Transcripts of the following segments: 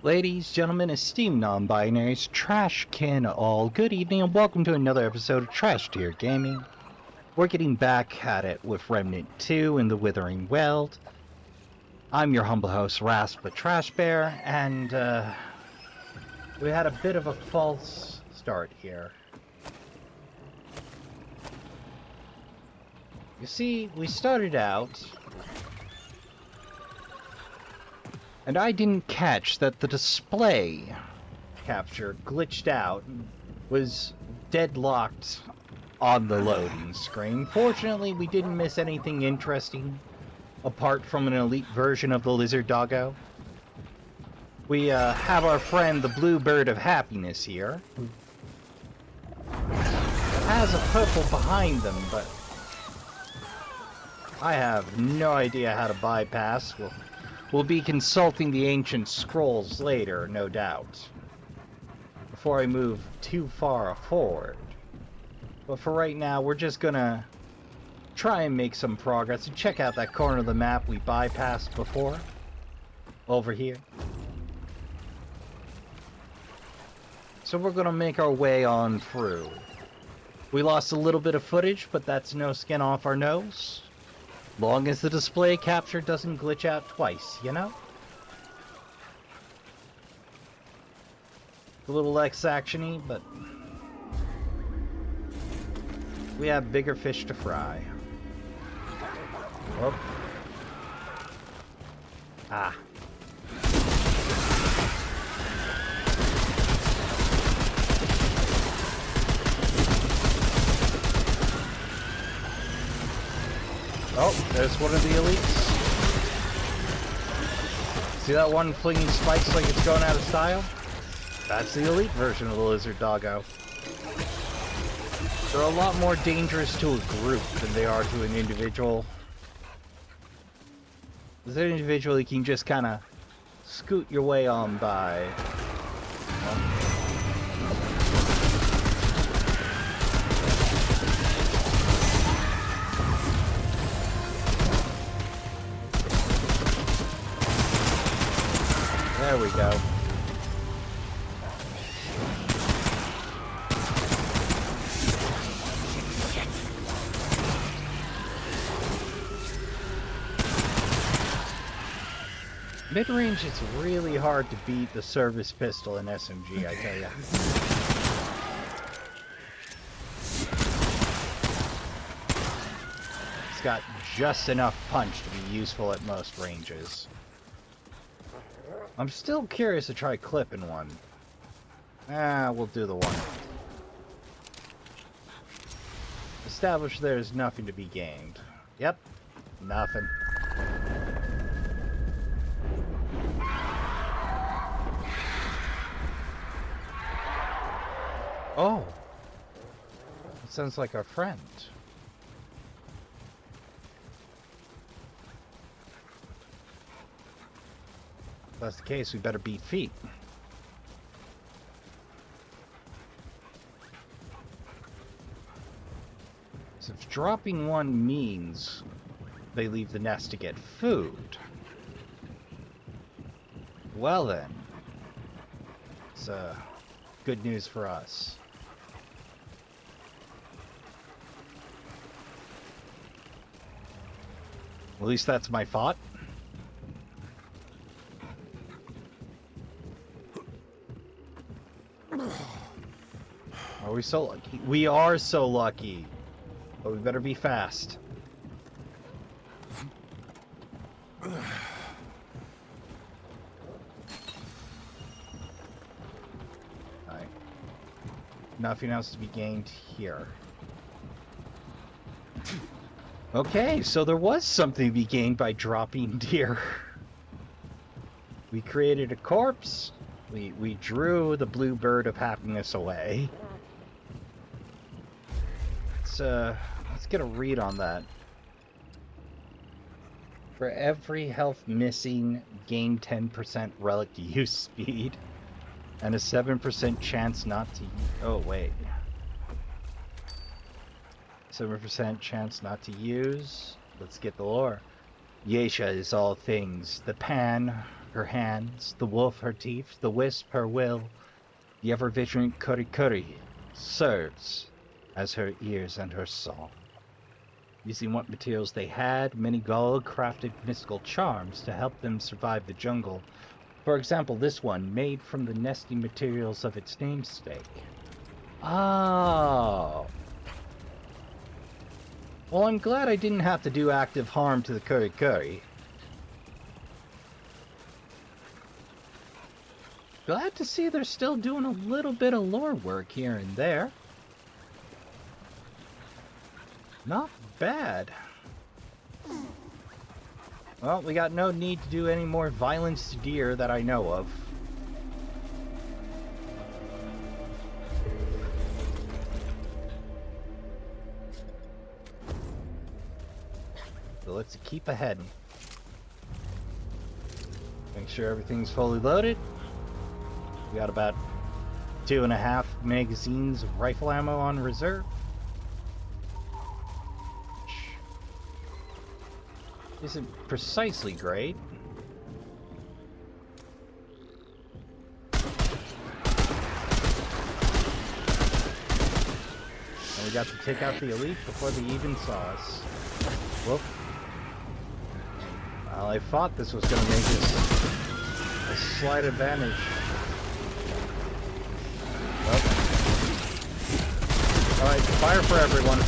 Ladies, gentlemen, esteemed non-binaries, Trashkin, all good evening and welcome to another episode of Trash Tier Gaming. We're getting back at it with Remnant 2 in the Withering Weld. I'm your humble host, Rasp the Trash Bear, and we had a bit of a false start here. You see, we started out, and I didn't catch that the display capture glitched out, was deadlocked on the loading screen. Fortunately, we didn't miss anything interesting apart from an elite version of the lizard doggo. We have our friend the blue bird of happiness here, who has a purple behind them, but I have no idea how to bypass. We'll be consulting the ancient scrolls later, no doubt, before I move too far forward. But for right now, we're just gonna try and make some progress and check out that corner of the map we bypassed before. Over here. So we're gonna make our way on through. We lost a little bit of footage, but that's no skin off our nose. Long as the display capture doesn't glitch out twice, you know? A little less actiony, but we have bigger fish to fry. Oh. Ah. Oh, there's one of the elites. See that one flinging spikes like it's going out of style? That's the elite version of the lizard doggo. They're a lot more dangerous to a group than they are to an individual. As an individual, you can just kind of scoot your way on by. There we go. Mid-range, it's really hard to beat the service pistol in SMG, I tell ya. It's got just enough punch to be useful at most ranges. I'm still curious to try clipping one. We'll do the one. Establish there's nothing to be gained. Yep, nothing. Oh! It sounds like our friend. If that's the case, we better beat feet. So if dropping one means they leave the nest to get food, well then, it's good news for us. At least that's my thought. Are we so lucky? We are so lucky. But we better be fast. Alright. Nothing else to be gained here. Okay, so there was something to be gained by dropping deer. We created a corpse. We drew the blue bird of happiness away. Let's get a read on that. For every health missing, gain 10% relic use speed. And a 7% chance not to... Oh, wait. 7% chance not to use. Let's get the lore. Yaesha is all things. The pan her hands, the wolf her teeth, the wisp her will, the ever-vigilant Kuri serves as her ears and her song. Using what materials they had, many Gall crafted mystical charms to help them survive the jungle. For example, this one, made from the nesting materials of its namesake. Oh. Well, I'm glad I didn't have to do active harm to the Kuri. Glad to see they're still doing a little bit of lore work here and there. Not bad. Well, we got no need to do any more violence to deer that I know of. So let's keep ahead. Make sure everything's fully loaded. We got about 2.5 magazines of rifle ammo on reserve. Isn't precisely great. And we got to take out the elite before they even saw us. Whoop. Well, I thought this was going to make us a slight advantage. Oh. Alright, fire for everyone.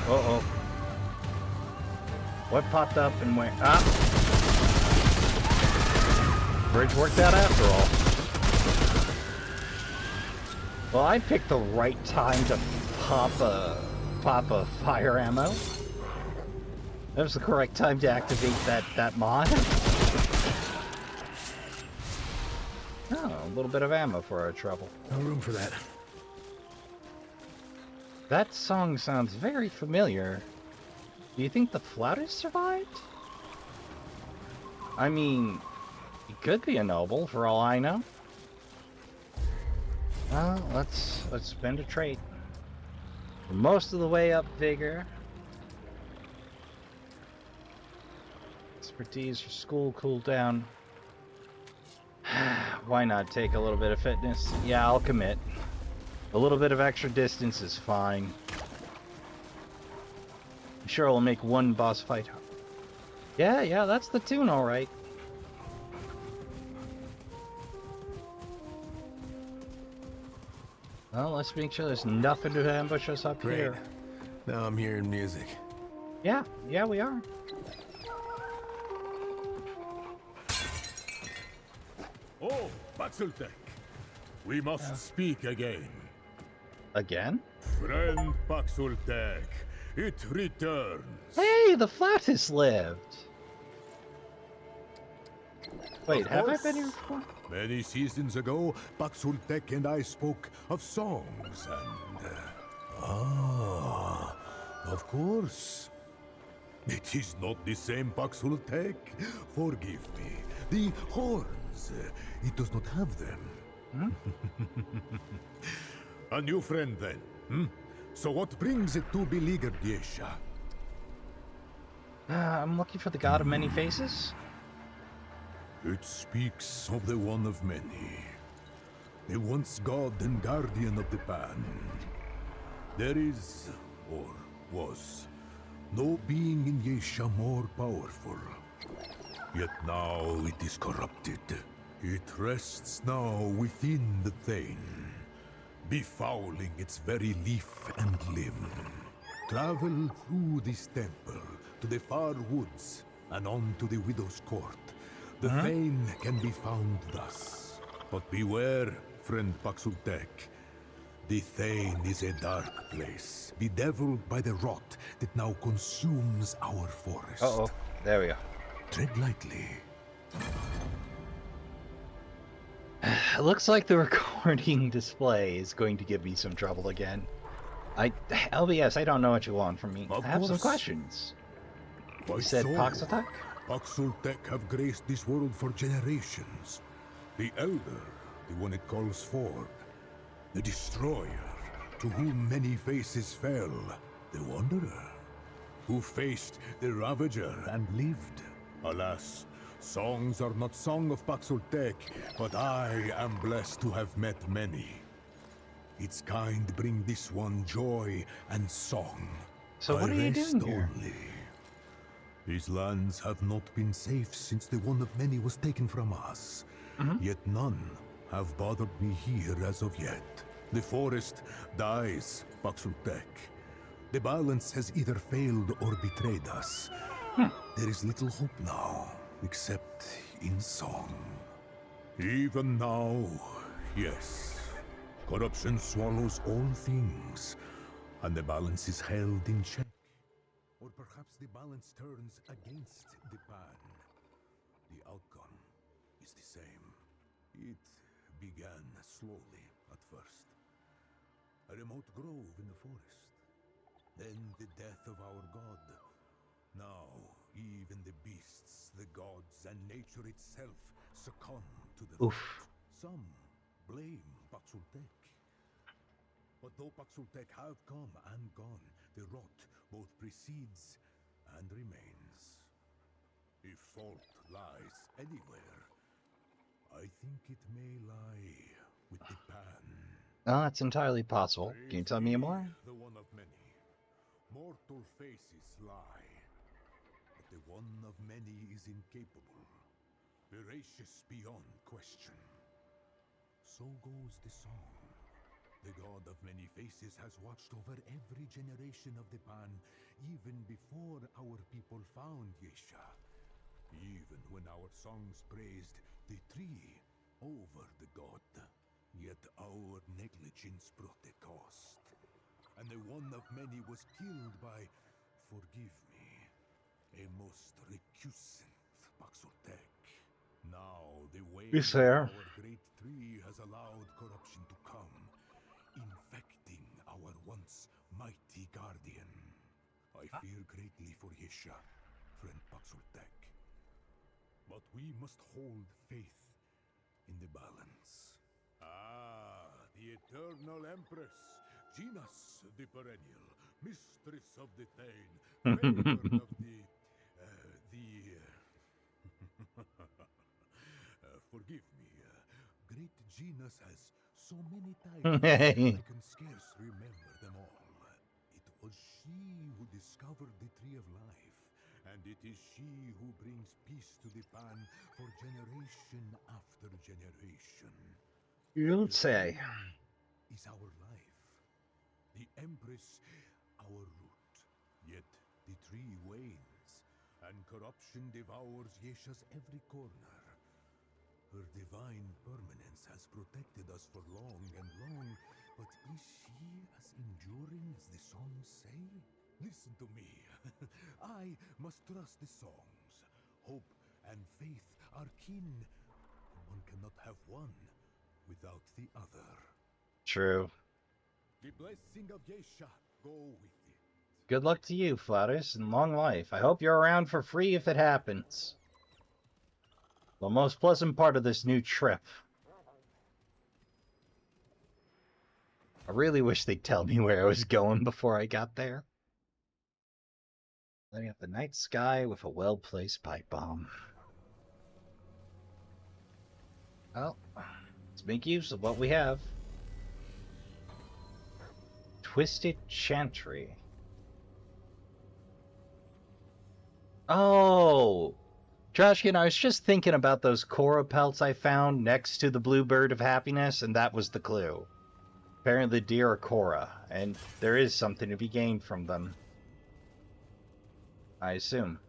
Uh-oh. What popped up and went... Ah! Bridge worked out after all. Well, I picked the right time to pop a fire ammo. That was the correct time to activate that mod. Oh, a little bit of ammo for our trouble. No room for that. That song sounds very familiar. Do you think the flautist survived? I mean, he could be a noble for all I know. Well, let's spend a trait. We're most of the way up vigor. Expertise for school cooldown. Why not take a little bit of fitness? Yeah, I'll commit. A little bit of extra distance is fine. I'm sure it'll make one boss fight. Yeah, that's the tune, alright. Well, let's make sure there's nothing to ambush us up Great. here. Now I'm hearing music. Yeah, we are. Oh, Baxultek. We must speak again. Again? Friend Baxultek, it returns. Hey, the flautist lived! Wait, Of have I course. been here before? Many seasons ago, Baxultek and I spoke of songs and... of course. It is not the same Baxultek. Forgive me. The horns, it does not have them. Hmm? A new friend then, hmm? So what brings it to beleaguered Yaesha? I'm looking for the god of many faces. It speaks of the one of many. The once god and guardian of the pan. There is, or was, no being in Yaesha more powerful. Yet now it is corrupted. It rests now within the Thane, befouling its very leaf and limb. Travel through this temple to the far woods and on to the Widow's Court. The Thane can be found thus. But beware, friend Baxultek. The Thane is a dark place, bedeviled by the rot that now consumes our forest. Uh-oh, there we go. Tread lightly. It looks like the recording display is going to give me some trouble again. LBS, I don't know what you want from me. Of I have some course. questions. By You said sword, Paxatak? Baxultek have graced this world for generations. The Elder, the one it calls Ford. The Destroyer, to whom many faces fell. The Wanderer. who faced the Ravager and lived. Alas, songs are not song of Paxultek, but I am blessed to have met many. Its kind bring this one joy and song. So what I are you rest doing here? only. These lands have not been safe since the one of many was taken from us. Yet none have bothered me here as of yet. The forest dies, Paxultek. The balance has either failed or betrayed us. There is little hope now, except in song. Even now, yes. Corruption swallows all things, and the balance is held in check. Or perhaps the balance turns against the pan. The outcome is the same. It began slowly at first. A remote grove in the forest. Then the death of our god. Now, even the beasts, the gods, and nature itself succumb to the Oof. threat. Some blame Paxultek. But though Paxultek have come and gone, the rot both precedes and remains. If fault lies anywhere, I think it may lie with the pan. Oh, that's entirely possible. Can you tell me more? The one of many. Mortal faces lie, but the one of many is incapable, veracious beyond question. So goes the song. The god of many faces has watched over every generation of the pan, even before our people found Yaesha. Even when our songs praised the tree over the god, yet our negligence brought a cost. And the one of many was killed by, forgive me, a most recusant Paxultek. Now the way Is of there? our great tree has allowed corruption to come, infecting our once mighty guardian. I fear greatly for Yaesha, friend Paxultek. But we must hold faith in the balance. Ah, the eternal empress, Genas the perennial, mistress of the Thane, favored of forgive me, great Genas has so many titles, I can scarce remember them all. It was she who discovered the Tree of Life, and it is she who brings peace to the pan for generation after generation. You don't say. Pain is our life. The Empress, our root. Yet the tree wanes, and corruption devours Yaesha's every corner. Her divine permanence has protected us for long and long, but is she as enduring as the songs say? Listen to me. I must trust the songs. Hope and faith are kin. One cannot have one without the other. True. The blessing of Yaesha go with it. Good luck to you, Flatus, and long life. I hope you're around for free if it happens. The most pleasant part of this new trip. I really wish they'd tell me where I was going before I got there. Lighting up the night sky with a well-placed pipe bomb. Well, let's make use of what we have. Twisted Chantry. Oh! Trashkin, I was just thinking about those Korra pelts I found next to the Blue Bird of Happiness, and that was the clue. Apparently the deer are Korra, and there is something to be gained from them. I assume.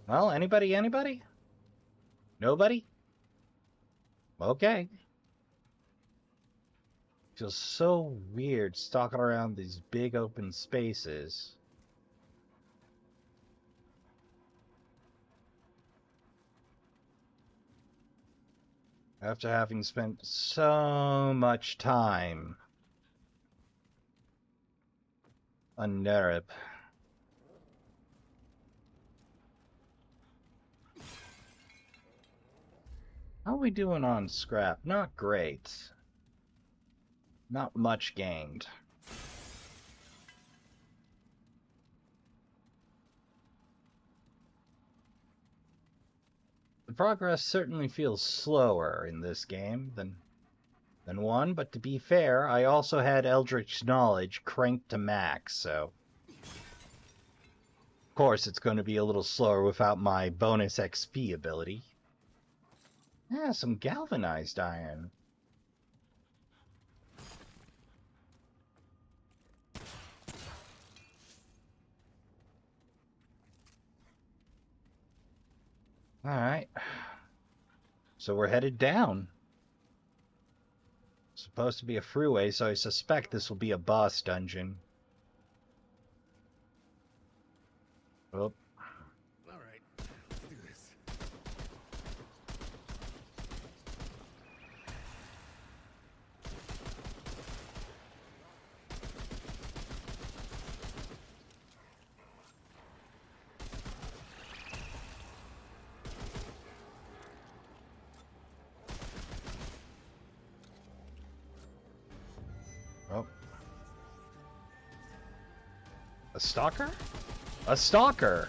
Well, anybody? Nobody? Okay. Feels so weird stalking around these big open spaces. After having spent so much time on Nerib. How are we doing on scrap? Not great. Not much gained. The progress certainly feels slower in this game than 1, but to be fair, I also had Eldritch Knowledge cranked to max, so... Of course, it's going to be a little slower without my bonus XP ability. Yeah, some galvanized iron. Alright. So we're headed down. Supposed to be a freeway, so I suspect this will be a boss dungeon. Oh. All right, let's do this. Oh. A stalker? A stalker!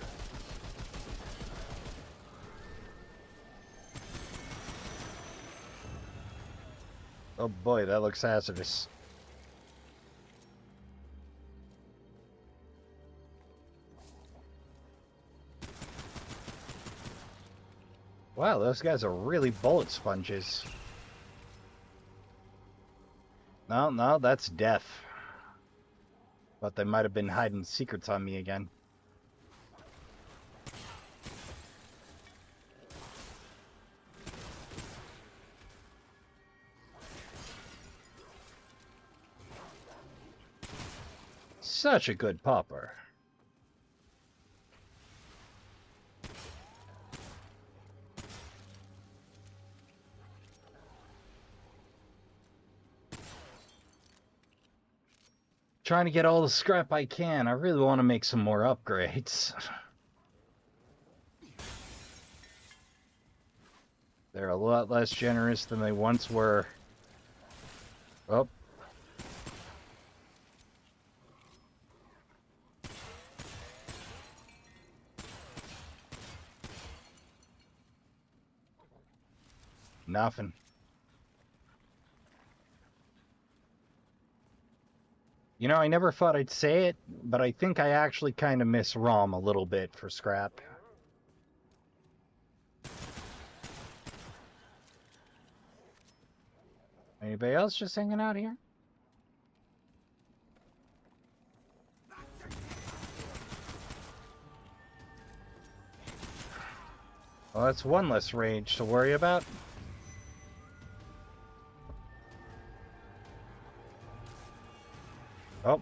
Oh boy, that looks hazardous. Wow, those guys are really bullet sponges. No, that's death. But they might have been hiding secrets on me again. Such a good popper. Trying to get all the scrap I can. I really want to make some more upgrades. They're a lot less generous than they once were. Oh. Nothing. You know, I never thought I'd say it, but I think I actually kind of miss ROM a little bit for scrap. Anybody else just hanging out here? Well, that's one less rage to worry about. Oh.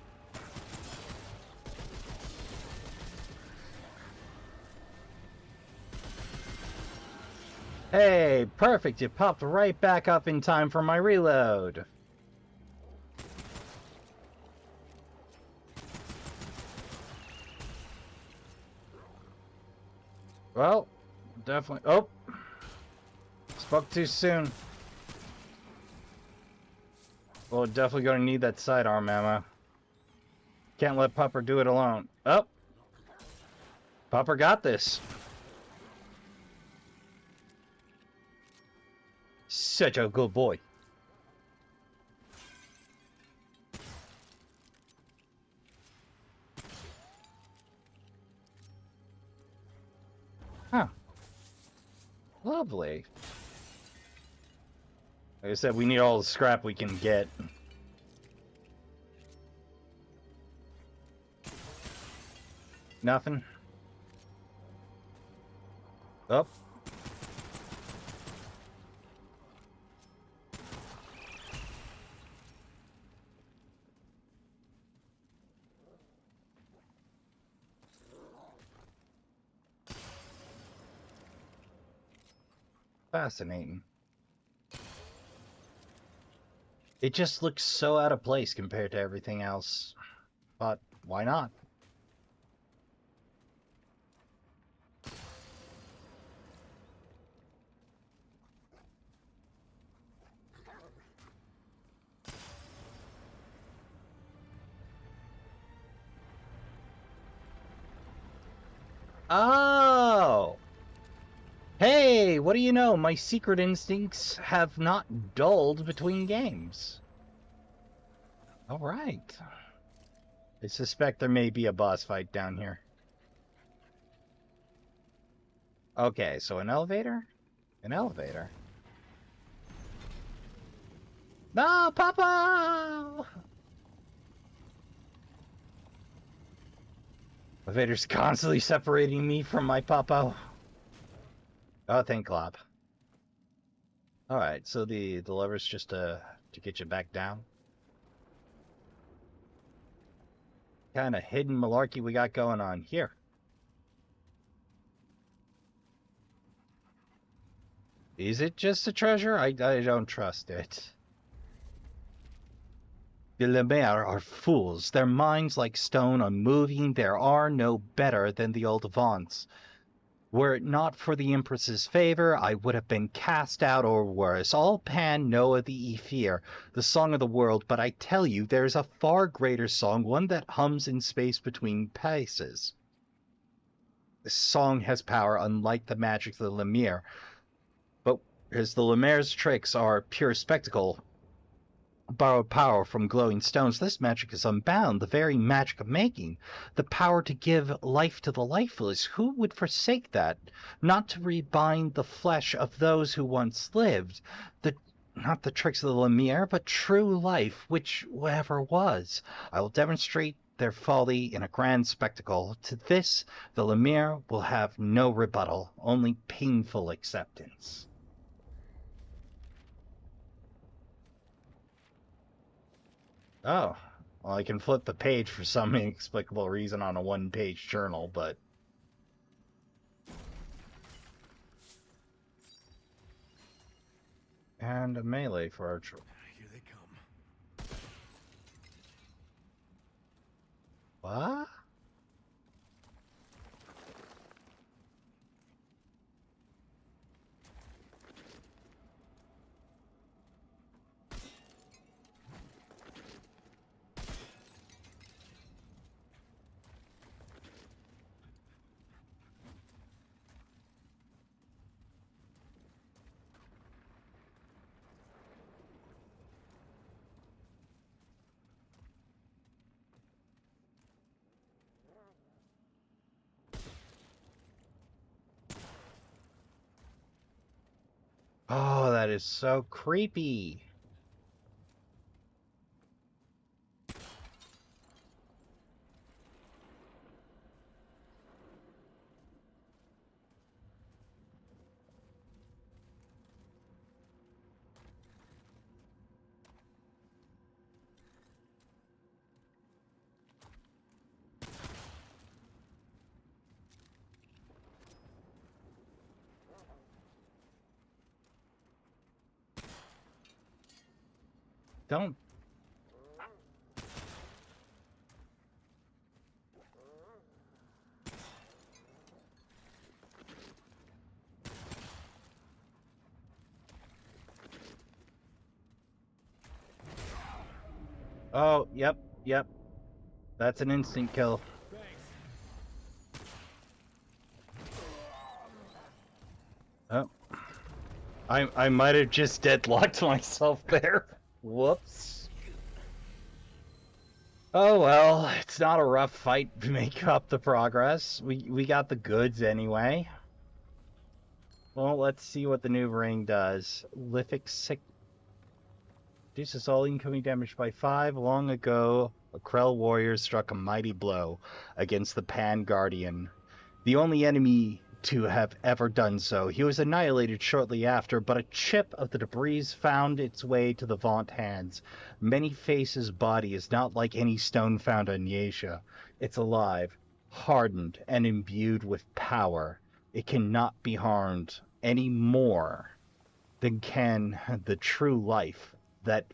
Hey, perfect. You popped right back up in time for my reload. Well, definitely. Oh. Spoke too soon. Well, definitely gonna need that sidearm ammo. Can't let Pupper do it alone. Oh! Pupper got this. Such a good boy. Huh. Lovely. Like I said, we need all the scrap we can get. Nothing. Up. Fascinating. It just looks so out of place compared to everything else. But why not? Oh! Hey, Hey, what do you know? My secret instincts have not dulled between games. Alright. I suspect there may be a boss fight down here. Okay, so an elevator? An elevator. No, Papa! Elevator's constantly separating me from my Papa. Oh, thank God. Alright, so the lever's just to get you back down. Kind of hidden malarkey we got going on here. Is it just a treasure? I don't trust it. The Lemare are fools. Their minds like stone unmoving. There are no better than the old Avants. Were it not for the Empress's favor, I would have been cast out or worse. All Pan know of the Ephir, the song of the world, but I tell you, there is a far greater song, one that hums in space between paces. This song has power unlike the magic of the Lemire, but as the Lemare's tricks are pure spectacle, borrowed power from glowing stones, this magic is unbound, the very magic of making, the power to give life to the lifeless. Who would forsake that? Not to rebind the flesh of those who once lived, not the tricks of the Lemire, but true life, which ever was. I will demonstrate their folly in a grand spectacle. To this, the Lemire will have no rebuttal, only painful acceptance. Oh, well, I can flip the page for some inexplicable reason on a one-page journal, but... And a melee for our... Here they come. What? Oh, that is so creepy. Don't... Oh, yep. That's an instant kill. Oh. I might have just deadlocked myself there. Whoops. Oh well, it's not a rough fight to make up the progress. We got the goods anyway. Well, let's see what the new ring does. Lithic sick. Reduces all incoming damage by 5. Long ago, a Krell warrior struck a mighty blow against the Pan Guardian, the only enemy to have ever done so. He was annihilated shortly after, but a chip of the debris found its way to the Vaunt hands. Many-Face's body is not like any stone found on Yaesha. It's alive, hardened, and imbued with power. It cannot be harmed any more than can the true life that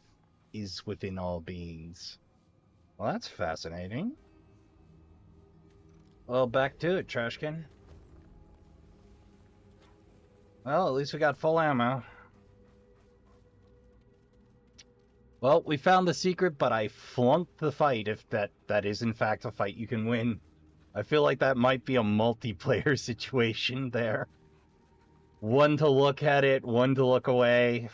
is within all beings. Well, that's fascinating. Well, back to it, Trashkin. Well, at least we got full ammo. Well, we found the secret, but I flunked the fight, if that is in fact a fight you can win. I feel like that might be a multiplayer situation there. one to look at it, one to look away,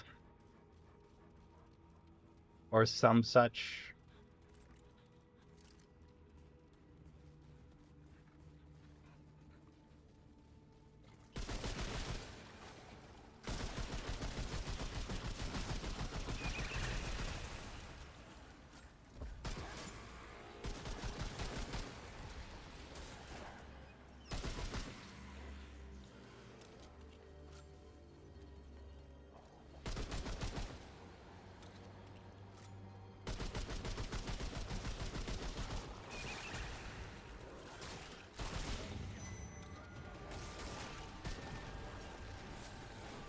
or some such.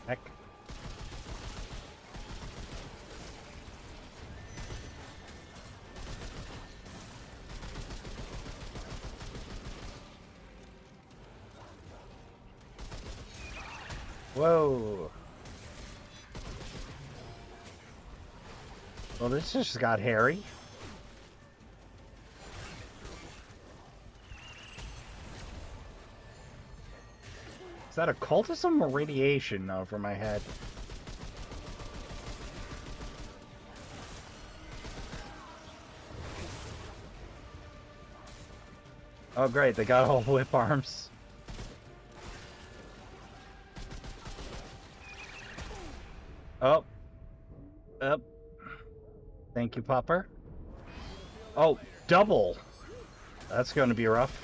Heck. Whoa. Well, this just got hairy. Is that occultism or radiation over my head? Oh great, they got all whip arms. Oh. Up. Thank you, Popper. Oh, double! That's going to be rough.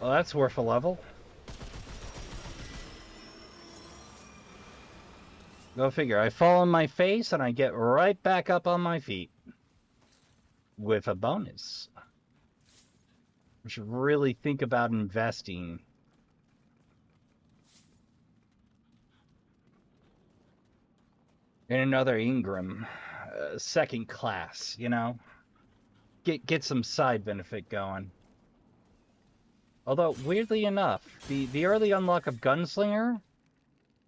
Well, that's worth a level. Go figure. I fall on my face and I get right back up on my feet. With a bonus. I should really think about investing. In another Ingram. Second class, you know? Get some side benefit going. Although, weirdly enough, the early unlock of Gunslinger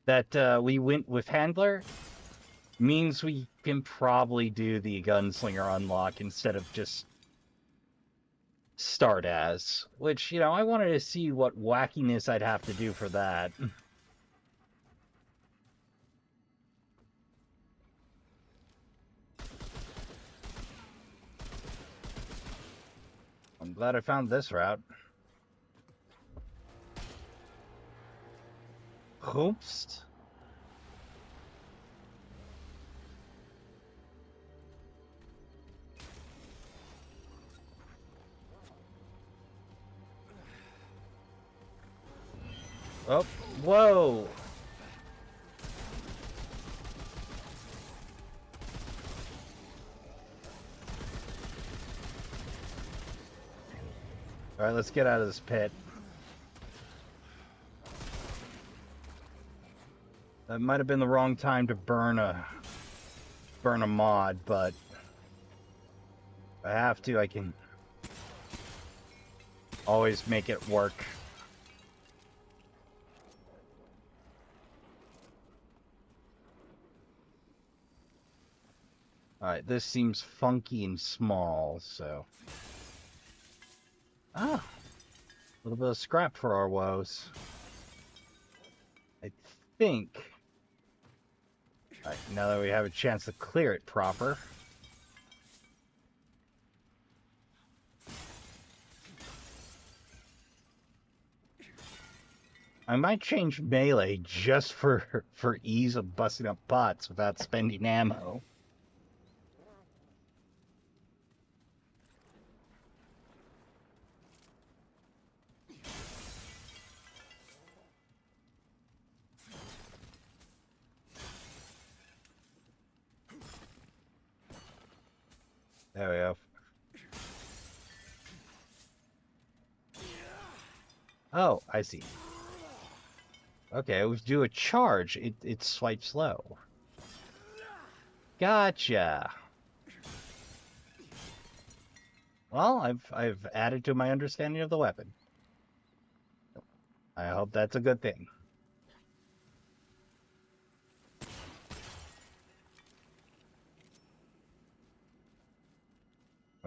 that we went with Handler means we can probably do the Gunslinger unlock instead of just start as. Which, you know, I wanted to see what wackiness I'd have to do for that. I'm glad I found this route. Hoopst? Oh, whoa! Alright, let's get out of this pit. That might have been the wrong time to burn a mod, but if I have to, I can always make it work. Alright, this seems funky and small, so... Ah! A little bit of scrap for our woes. I think... Alright, now that we have a chance to clear it proper... I might change melee just for ease of busting up pots without spending ammo. There we go. Oh, I see. Okay, we do a charge. It swipes low. Gotcha. Well, I've added to my understanding of the weapon. I hope that's a good thing.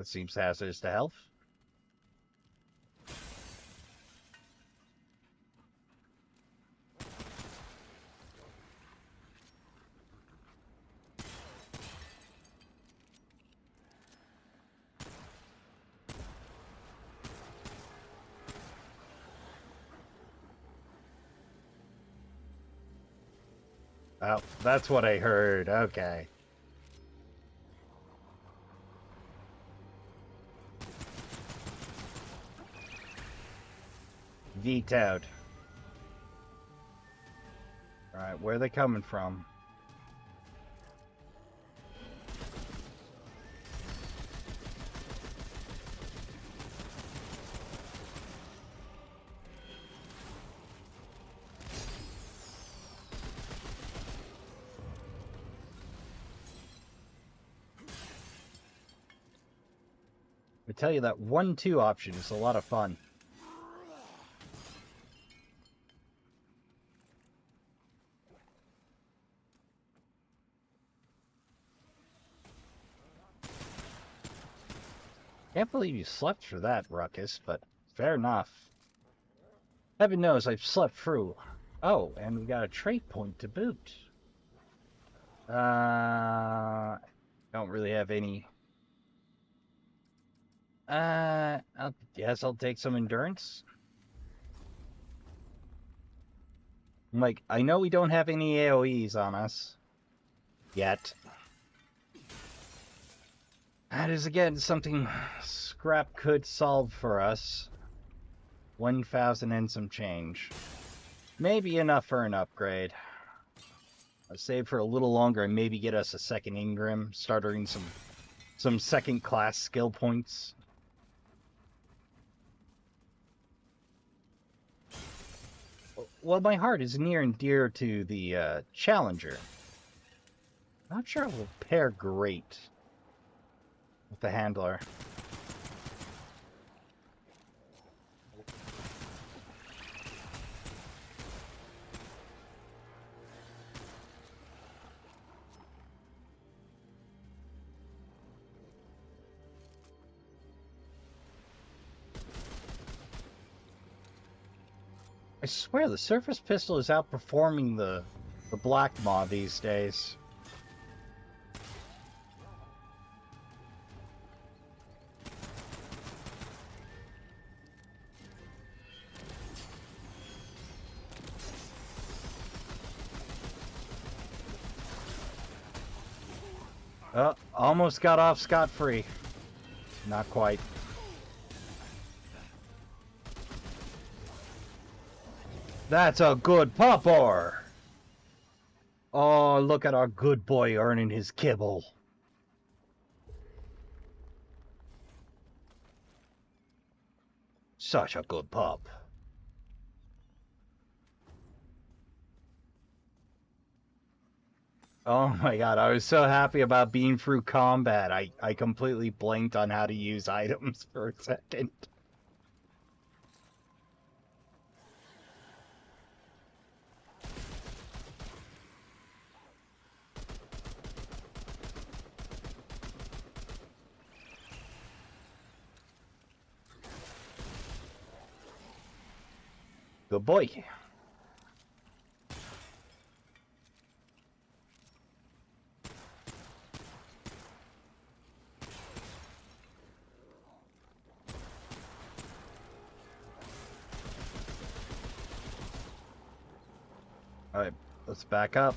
That seems hazardous to health. Oh, that's what I heard. Okay. Vetoed. Alright, where are they coming from? I tell you, that 1-2 option is a lot of fun. Can't believe you slept through that, Ruckus, but fair enough. Heaven knows I've slept through. Oh, and we got a trait point to boot. Don't really have any. I'll take some endurance. Like, I know we don't have any AoEs on us. Yet. That is, again, something Scrap could solve for us. 1,000 and some change. Maybe enough for an upgrade. I'll save for a little longer and maybe get us a second Ingram, start earning some second class skill points. Well, my heart is near and dear to the Challenger. Not sure it will pair great with the Handler. I swear the Surface Pistol is outperforming the Black Maw these days. Oh, almost got off scot-free. Not quite. That's a good popper! Oh, look at our good boy earning his kibble. Such a good pup. Oh my god, I was so happy about being through combat. I completely blanked on how to use items for a second. Good boy. Alright, let's back up.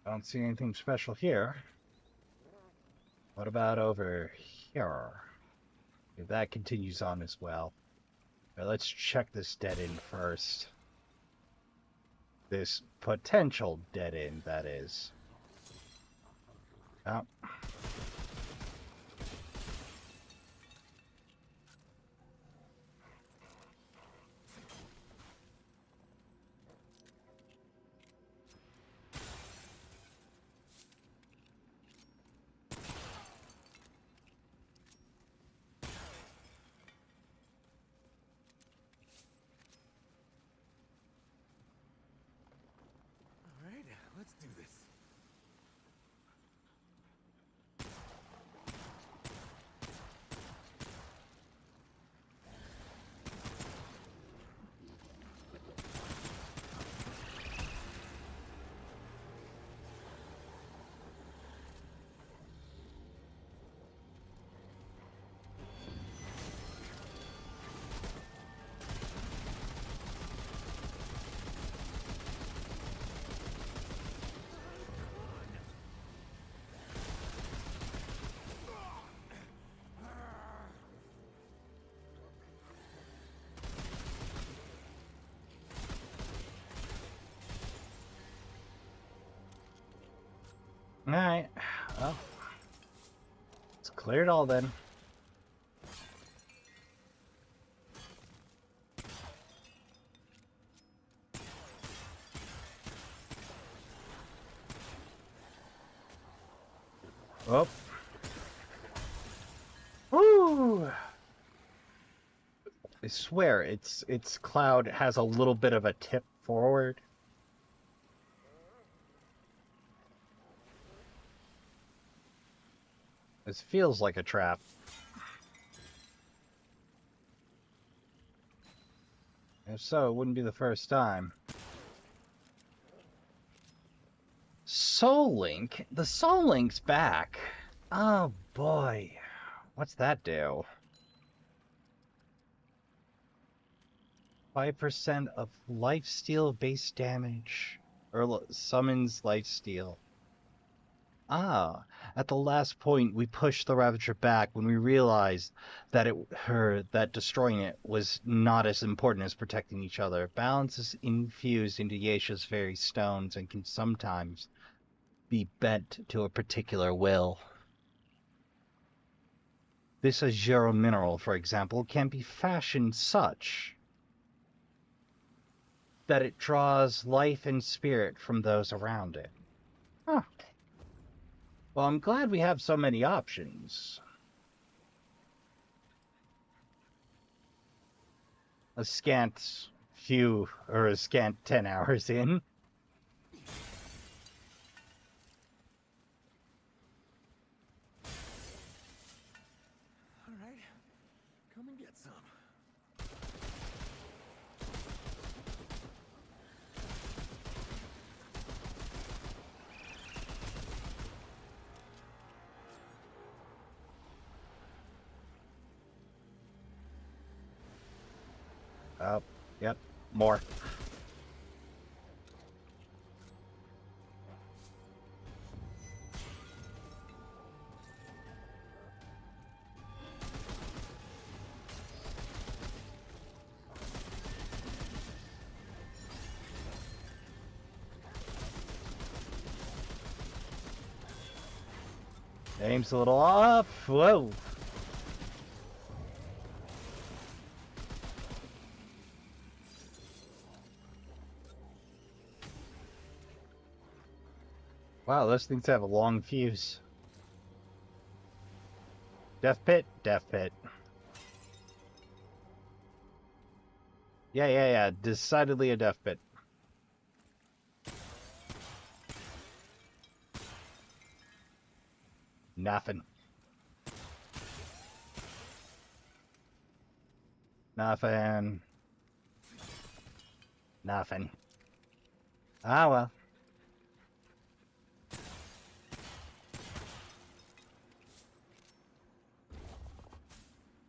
I don't see anything special here. What about over here? If that continues on as well. Alright, let's check this dead end first. This potential dead end, that is. Oh. All right, let's do this. Alright. Well, it's cleared all then. Oh. Woo! I swear, its cloud has a little bit of a tip forward. This feels like a trap. If so, it wouldn't be the first time. Soul Link? The Soul Link's back. Oh boy. What's that do? 5% of lifesteal base damage. Or summons lifesteal. Ah, at the last point we pushed the Ravager back when we realized that that destroying it was not as important as protecting each other. Balance is infused into Yaesha's very stones and can sometimes be bent to a particular will. This azure mineral, for example, can be fashioned such that it draws life and spirit from those around it. Huh. Well, I'm glad we have so many options. A scant 10 hours in. All right, come and get some. Oh, yep, more. Aim's a little off. Whoa. Wow, those things have a long fuse. Death pit, death pit. Yeah. Decidedly a death pit. Nothing. Nothing. Nothing. Ah, well.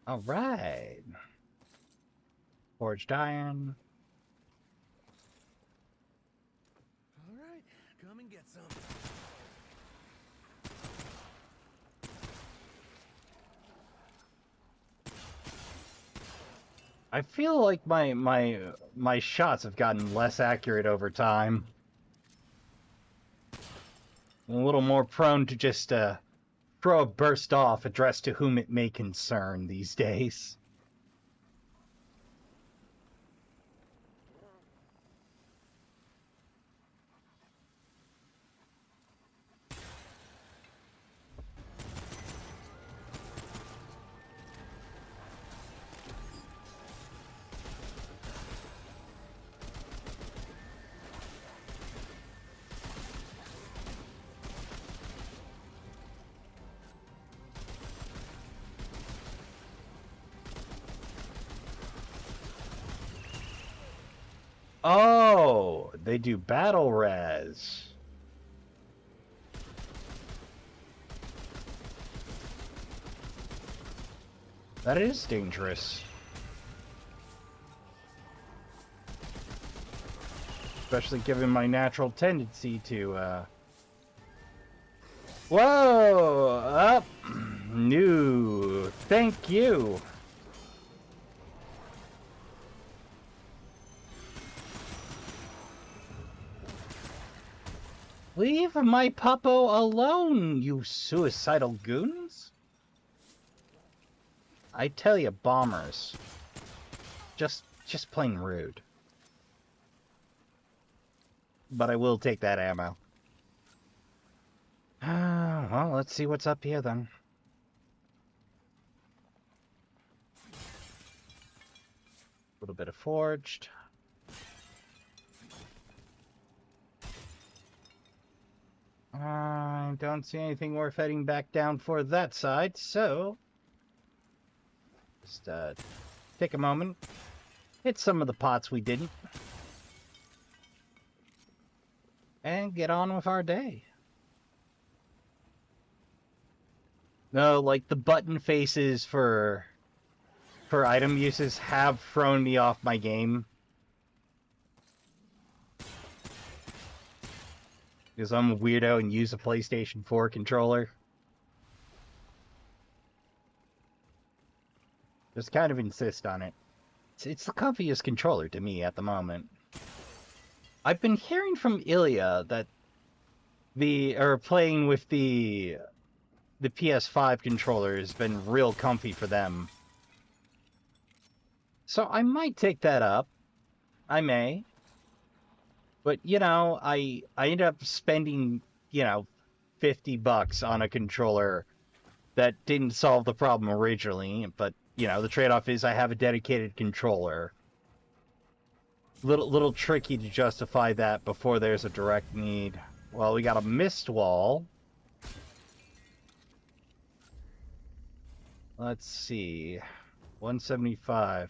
All right. Forged iron. All right, come and get some. I feel like my shots have gotten less accurate over time. I'm a little more prone to just throw a burst off addressed to whom it may concern these days. Oh, they do battle res. That is dangerous. Especially given my natural tendency to, Whoa! Up! No, thank you! Leave my puppo alone, you suicidal goons! I tell you, bombers. Just plain rude. But I will take that ammo. Well, let's see what's up here then. A little bit of forged. I don't see anything worth heading back down for that side, so just take a moment, hit some of the pots we didn't, and get on with our day. No, like the button faces for item uses have thrown me off my game. Because I'm a weirdo and use a PlayStation 4 controller. Just kind of insist on it. It's the comfiest controller to me at the moment. I've been hearing from Ilya that playing with the PS5 controller has been real comfy for them. So I might take that up. I may. But, you know, I ended up spending, you know, $50 on a controller that didn't solve the problem originally, but, you know, the trade-off is I have a dedicated controller. Little tricky to justify that before there's a direct need. Well, we got a mist wall. Let's see. 175.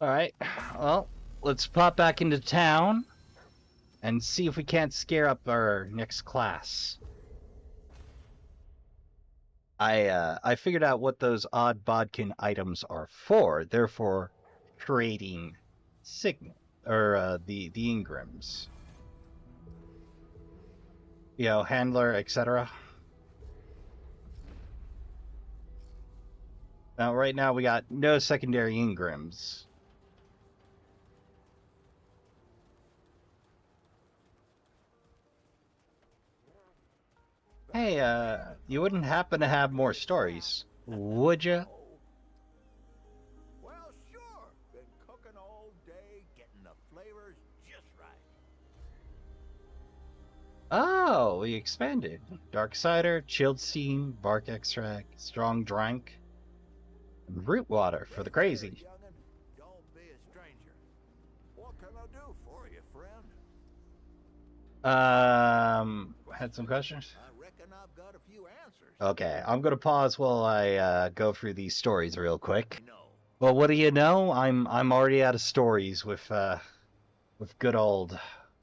Alright, well, let's pop back into town and see if we can't scare up our next class. I figured out what those odd bodkin items are for, therefore creating signal, or the engrams. You know, handler, etc. Now, right now we got no secondary engrams. Hey, you wouldn't happen to have more stories, would you? Well, sure. Been cooking all day, getting the flavors just right. Oh, we expanded. Dark cider, chilled steam, bark extract, strong drink, and root water for the crazy. Youngin', don't be a stranger. What can I do for you, friend? Had some questions? I reckon I've got a few answers. Okay, I'm gonna pause while I go through these stories real quick. No. Well, what do you know? I'm already out of stories with good old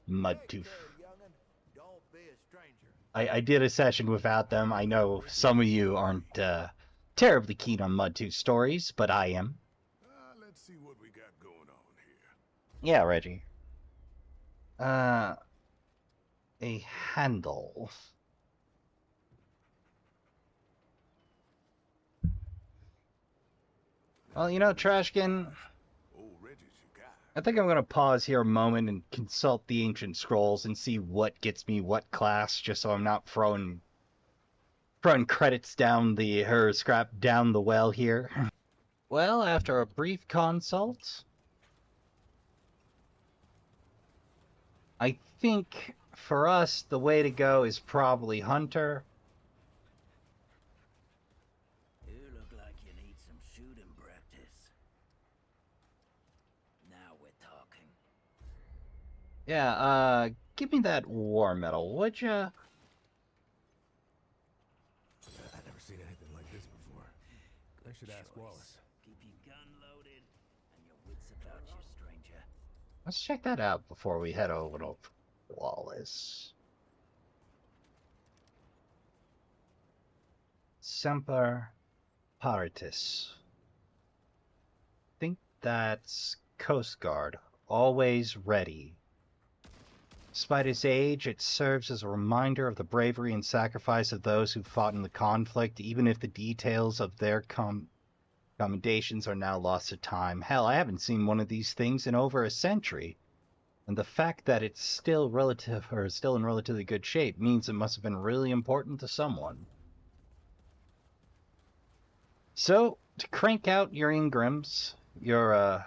Mudtooth. Hey there, youngin', don't be a stranger. I did a session without them. I know some of you aren't terribly keen on Mudtooth stories, but I am. Let's see what we got going on here. Yeah, Reggie. A handle. Well, you know, Trashkin, Old Reggie's your guy. I think I'm going to pause here a moment and consult the ancient scrolls and see what gets me what class, just so I'm not throwing credits down her scrap down the well here. Well, after a brief consult, I think for us the way to go is probably Hunter. You look like you need some shooting practice. Now we're talking. Yeah, give me that war medal, would ya? I've never seen anything like this before. I should ask Wallace. Keep your gun loaded and your wits about you, stranger. Let's check that out before we head over to Wallace. Semper Paratus. Think that's Coast Guard. Always ready. Despite its age, it serves as a reminder of the bravery and sacrifice of those who fought in the conflict, even if the details of their commendations are now lost to time. Hell, I haven't seen one of these things in over a century. And the fact that it's still in relatively good shape means it must have been really important to someone. So, to crank out your Ingrams, your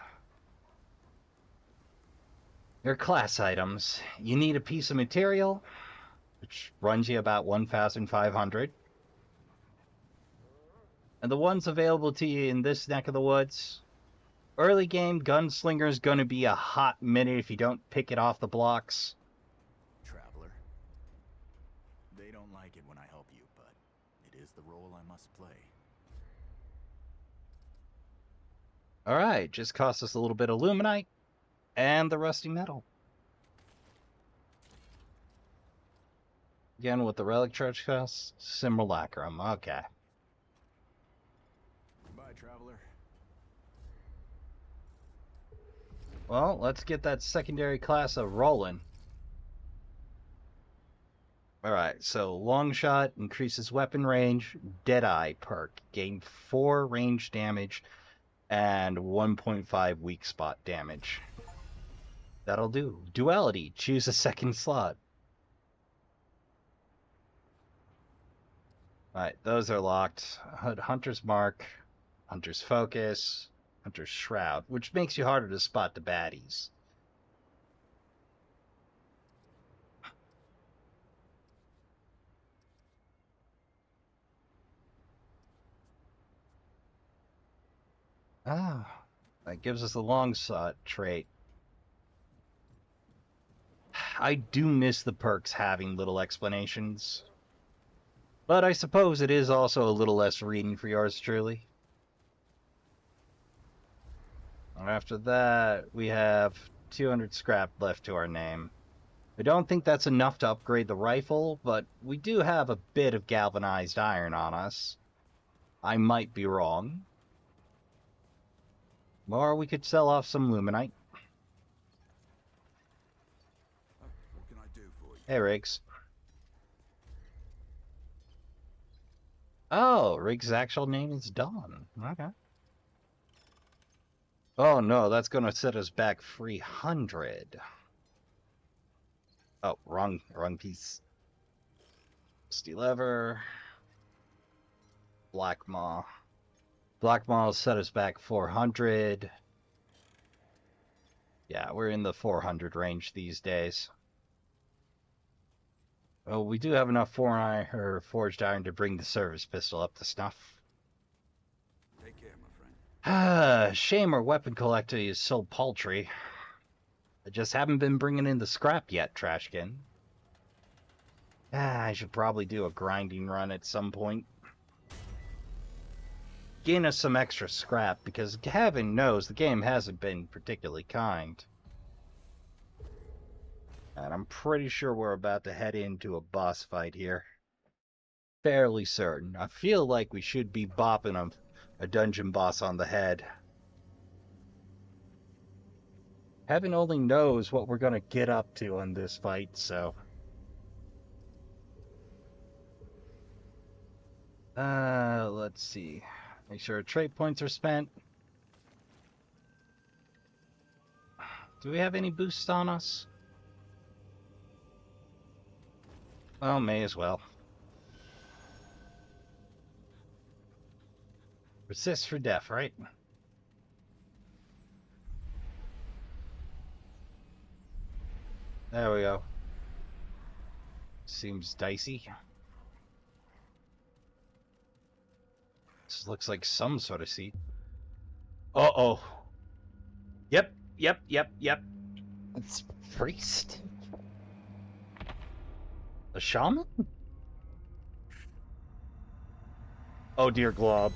class items, you need a piece of material, which runs you about 1,500. And the ones available to you in this neck of the woods, early game Gunslinger's gonna be a hot minute if you don't pick it off the blocks. Traveler. They don't like it when I help you, but it is the role I must play. Alright, just cost us a little bit of Luminite and the rusty metal. Again, with the relic charge cost, simulacrum. Okay. Goodbye, traveler. Well, let's get that secondary class of rolling. Alright, so long shot increases weapon range, Deadeye perk, gain 4 range damage and 1.5 weak spot damage. That'll do. Duality, choose a second slot. Alright, those are locked. Hunter's Mark, Hunter's Focus, Hunter's Shroud, which makes you harder to spot the baddies. Ah, that gives us the long shot trait. I do miss the perks having little explanations. But I suppose it is also a little less reading for yours truly. After that, we have 200 scrap left to our name. I don't think that's enough to upgrade the rifle, but we do have a bit of galvanized iron on us. I might be wrong. Or we could sell off some Luminite. What can I do for you? Hey, Riggs. Oh, Riggs' actual name is Dawn. Okay. Oh no, that's gonna set us back 300. Oh, wrong piece. Steel lever. Black Maw. Black Maw will set us back 400. Yeah, we're in the 400 range these days. Well, we do have enough forged iron to bring the service pistol up to snuff. Take care, my friend. Shame our weapon collector is so paltry. I just haven't been bringing in the scrap yet, Trashkin. I should probably do a grinding run at some point. Gain us some extra scrap, because heaven knows the game hasn't been particularly kind. And I'm pretty sure we're about to head into a boss fight here. Fairly certain. I feel like we should be bopping a dungeon boss on the head. Heaven only knows what we're gonna get up to on this fight, so... let's see. Make sure trait points are spent. Do we have any boost on us? Well, may as well. Resist for death, right? There we go. Seems dicey. This looks like some sort of seat. Uh-oh. Yep. It's priest. A shaman? Oh dear glob.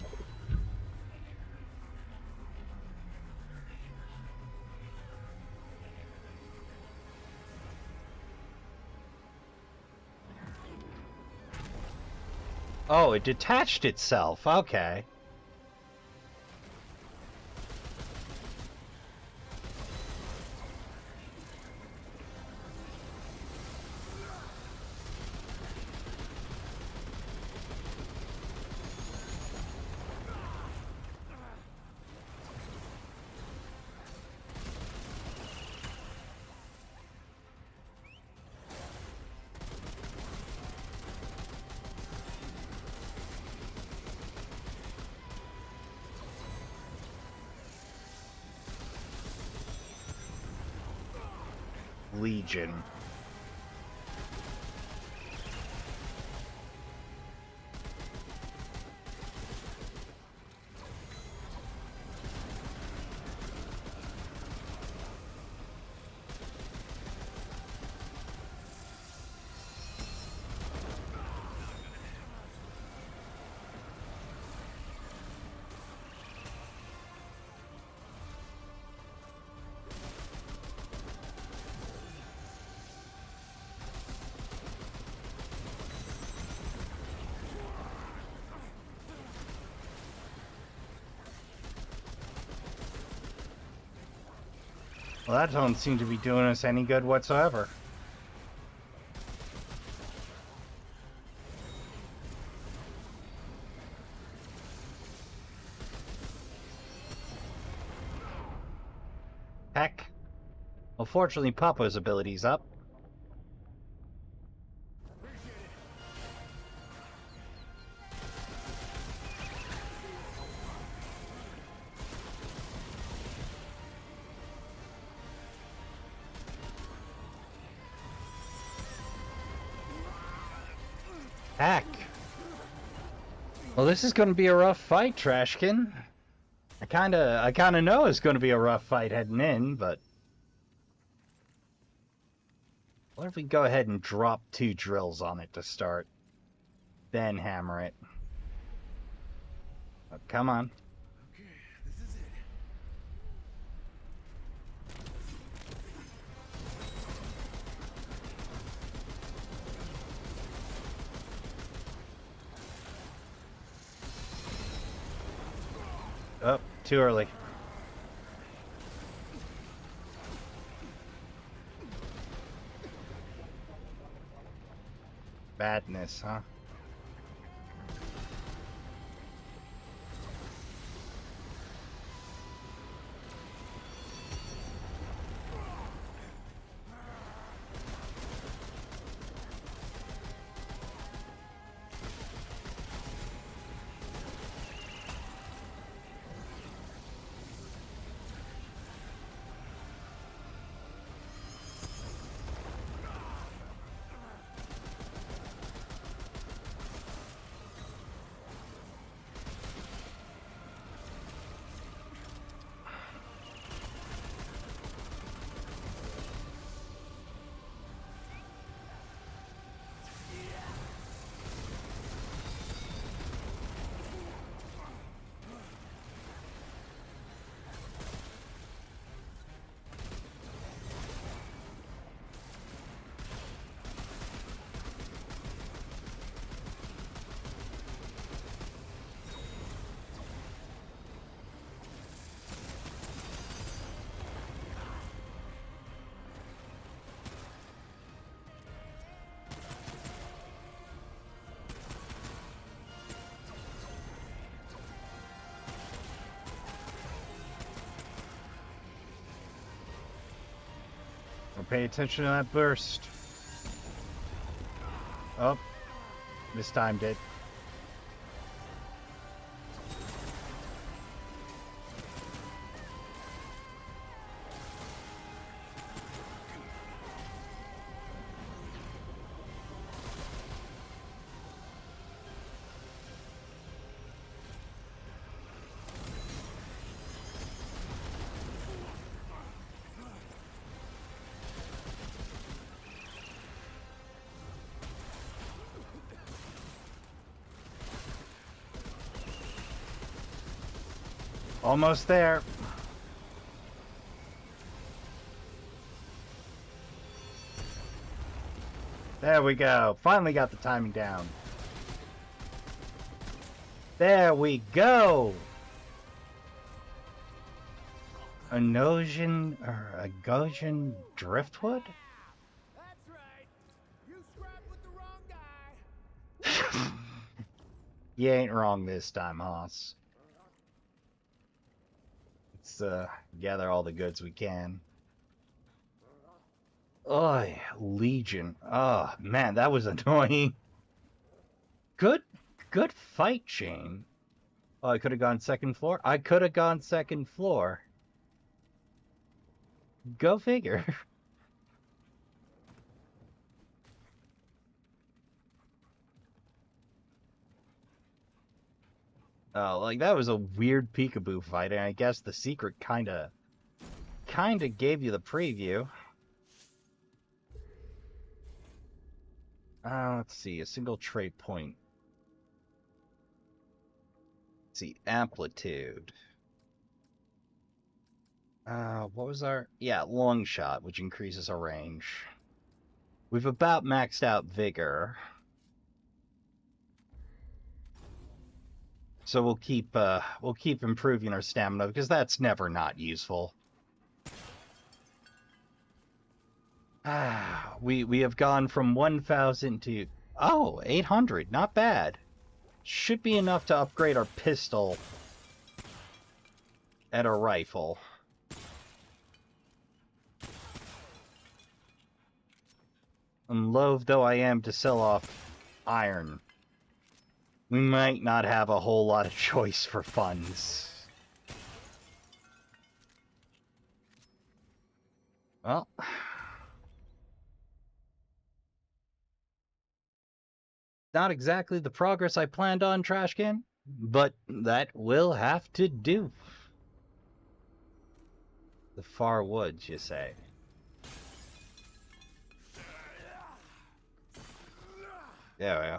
Oh, it detached itself. Okay. Legion. Well, that don't seem to be doing us any good whatsoever. Heck. Well, fortunately, Papa's ability's up. Heck. Well, this is going to be a rough fight, Trashkin. I kinda know it's going to be a rough fight heading in, but what if we go ahead and drop 2 drills on it to start, then hammer it? Oh, come on. Okay, this is it. Oh, too early. Badness, huh? pay attention to that burst. Oh, this time did. Almost there. There we go. Finally got the timing down. There we go. A Gosian driftwood? That's right. You scrapped with the wrong guy. You ain't wrong this time, Hoss. Let's gather all the goods we can. Oy, Legion. Oh, man, that was annoying. Good fight, Shane. Oh, I could have gone second floor? I could have gone second floor. Go figure. Oh, like, that was a weird peekaboo fight, and I guess the secret kinda gave you the preview. Let's see, a single trait point. Let's see, amplitude. What was our... Yeah, long shot, which increases our range. We've about maxed out vigor. So we'll keep improving our stamina, because that's never not useful. We have gone from 1,000 to... Oh, 800, not bad. Should be enough to upgrade our pistol and our rifle. And loath though I am to sell off iron, we might not have a whole lot of choice for funds. Well... Not exactly the progress I planned on, Trashkin, but that will have to do. The far woods, you say? Yeah.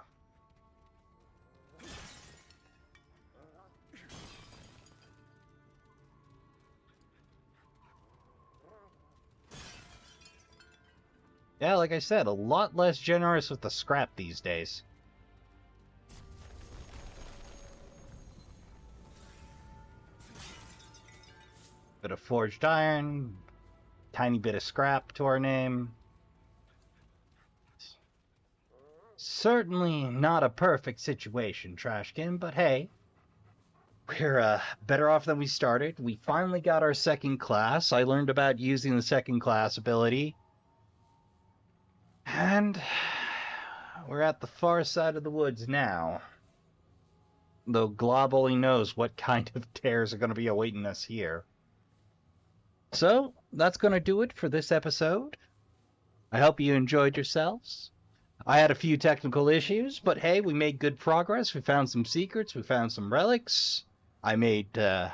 Yeah, like I said, a lot less generous with the scrap these days. Bit of forged iron, tiny bit of scrap to our name. Certainly not a perfect situation, Trashkin, but hey, we're better off than we started. We finally got our second class. I learned about using the second class ability. And we're at the far side of the woods now. Though Glob only knows what kind of tears are going to be awaiting us here. So, that's going to do it for this episode. I hope you enjoyed yourselves. I had a few technical issues, but hey, we made good progress. We found some secrets. We found some relics. I made a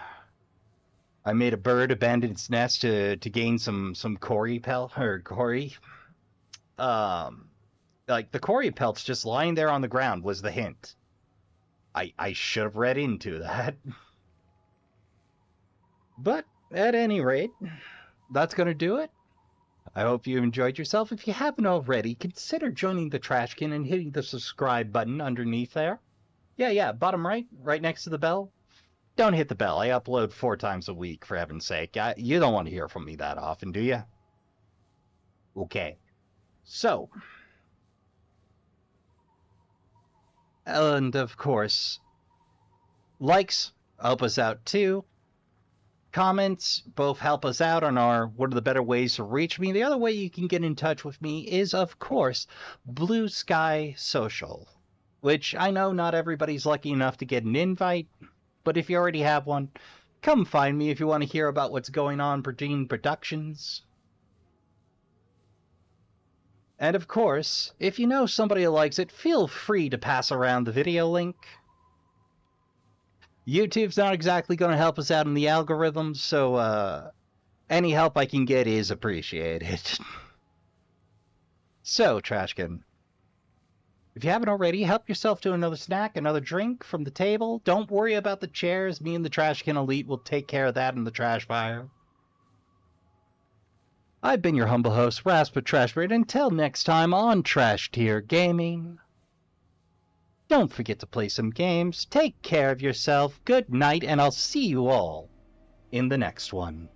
bird abandon its nest to gain some Cory pelt, or Cory. Like, the Cory pelts just lying there on the ground was the hint. I should have read into that. But, at any rate, that's going to do it. I hope you enjoyed yourself. If you haven't already, consider joining the Trashkin and hitting the subscribe button underneath there. Yeah, bottom right next to the bell. Don't hit the bell. I upload 4 times a week, for heaven's sake. You don't want to hear from me that often, do you? Okay. So. And, of course, likes help us out too. Comments both help us out on our what are the better ways to reach me. The other way you can get in touch with me is, of course, Blue Sky Social, which I know not everybody's lucky enough to get an invite, but if you already have one, come find me if you want to hear about what's going on between productions. And of course, if you know somebody who likes it, feel free to pass around the video link. YouTube's not exactly going to help us out in the algorithms, so any help I can get is appreciated. So, Trashkin, if you haven't already, help yourself to another snack, another drink from the table. Don't worry about the chairs. Me and the Trashkin Elite will take care of that in the trash fire. I've been your humble host, Raspa Trashbird. Until next time on Trash Tier Gaming. Don't forget to play some games, take care of yourself, good night, and I'll see you all in the next one.